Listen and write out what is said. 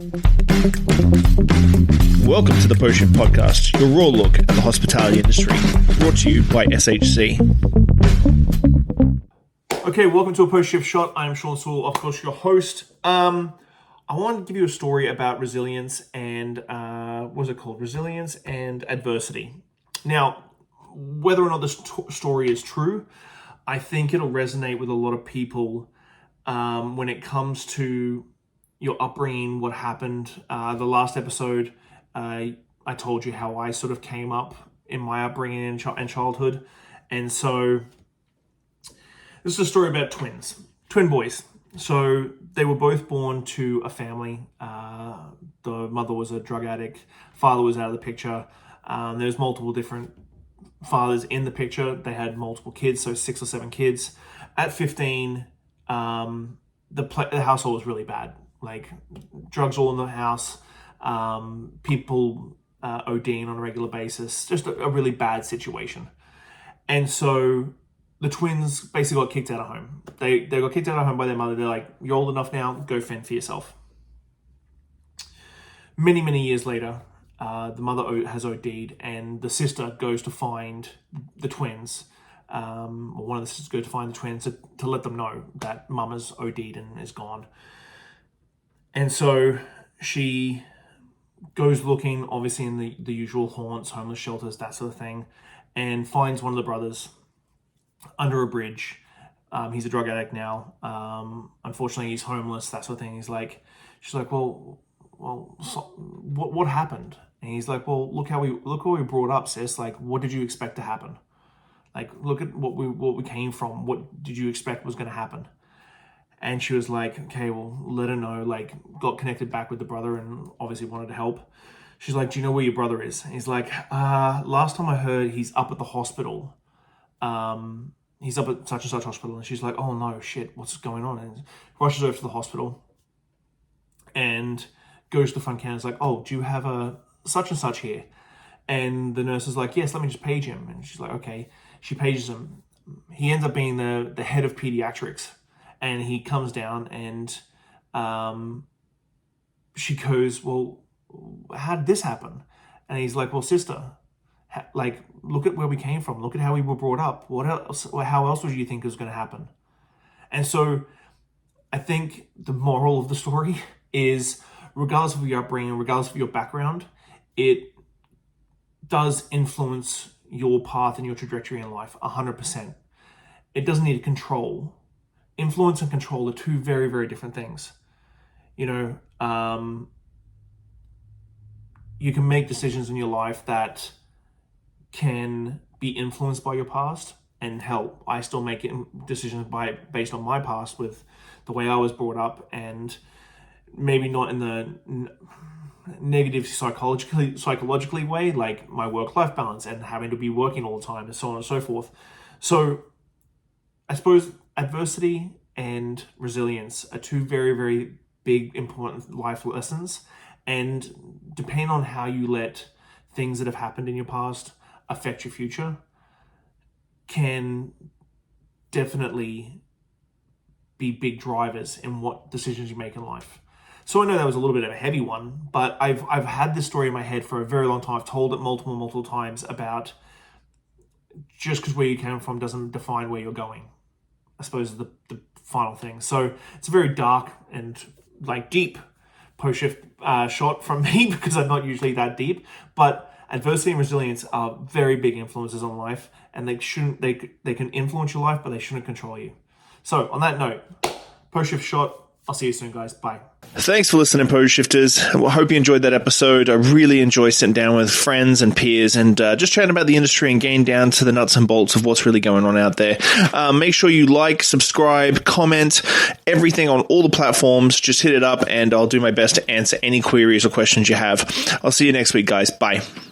Welcome to the Post-Shift Podcast, your raw look at the hospitality industry, brought to you by SHC. Okay, welcome to a Post-Shift Shot. I'm Sean Sewell, of course, your host. I want to give you a story about resilience and, Resilience and adversity. Now, whether or not this story is true, I think it'll resonate with a lot of people when it comes to your upbringing, what happened. The last episode, I told you how I sort of came up in my upbringing and childhood. And so this is a story about twin boys. So they were both born to a family. The mother was a drug addict. Father was out of the picture. There's multiple different fathers in the picture. They had multiple kids, so 6 or 7 kids. At 15, the household was really bad. Like drugs all in the house, people ODing on a regular basis, just a really bad situation. And so the twins basically got kicked out of home. They got kicked out of home by their mother. They're like, you're old enough now, go fend for yourself. Many, many years later, the mother has OD'd and the sister goes to find the twins. Or one of the sisters goes to find the twins to let them know that mama's OD'd and is gone. And so she goes looking, obviously, in the usual haunts, homeless shelters, that sort of thing, and finds one of the brothers under a bridge. He's a drug addict now. Unfortunately, he's homeless, that sort of thing. She's like, well, so what happened? And he's like, well, look how we brought up, sis. Like, what did you expect to happen? Like, look at what we came from. What did you expect was going to happen? And she was like, okay, well, let her know, like, got connected back with the brother and obviously wanted to help. She's like, do you know where your brother is? And he's like, last time I heard, he's up at the hospital. He's up at such and such hospital. And she's like, oh no, shit, what's going on? And rushes over to the hospital and goes to the front counter. It's like, oh, do you have a such and such here? And the nurse is like, yes, let me just page him. And she's like, okay. She pages him. He ends up being the head of pediatrics. And he comes down and she goes, well, how did this happen? And he's like, well, sister, like, look at where we came from. Look at how we were brought up. What else? How else would you think was going to happen? And so I think the moral of the story is, regardless of your upbringing, regardless of your background, it does influence your path and your trajectory in life 100%. It doesn't need to control. Influence and control are two very, very different things. You know, you can make decisions in your life that can be influenced by your past, and hell, I still make decisions based on my past with the way I was brought up, and maybe not in the negative psychologically way, like my work-life balance and having to be working all the time and so on and so forth. So I suppose adversity and resilience are two very, very big, important life lessons. And depending on how you let things that have happened in your past affect your future, can definitely be big drivers in what decisions you make in life. So I know that was a little bit of a heavy one, but I've had this story in my head for a very long time. I've told it multiple times about just because where you came from doesn't define where you're going, I suppose, is the final thing. So it's a very dark and like deep post-shift shot from me, because I'm not usually that deep, but adversity and resilience are very big influences on life, and they can influence your life, but they shouldn't control you. So on that note, post-shift shot. I'll see you soon, guys. Bye. Thanks for listening, Post Shifters. I hope you enjoyed that episode. I really enjoy sitting down with friends and peers and just chatting about the industry and getting down to the nuts and bolts of what's really going on out there. Make sure you like, subscribe, comment, everything on all the platforms. Just hit it up and I'll do my best to answer any queries or questions you have. I'll see you next week, guys. Bye.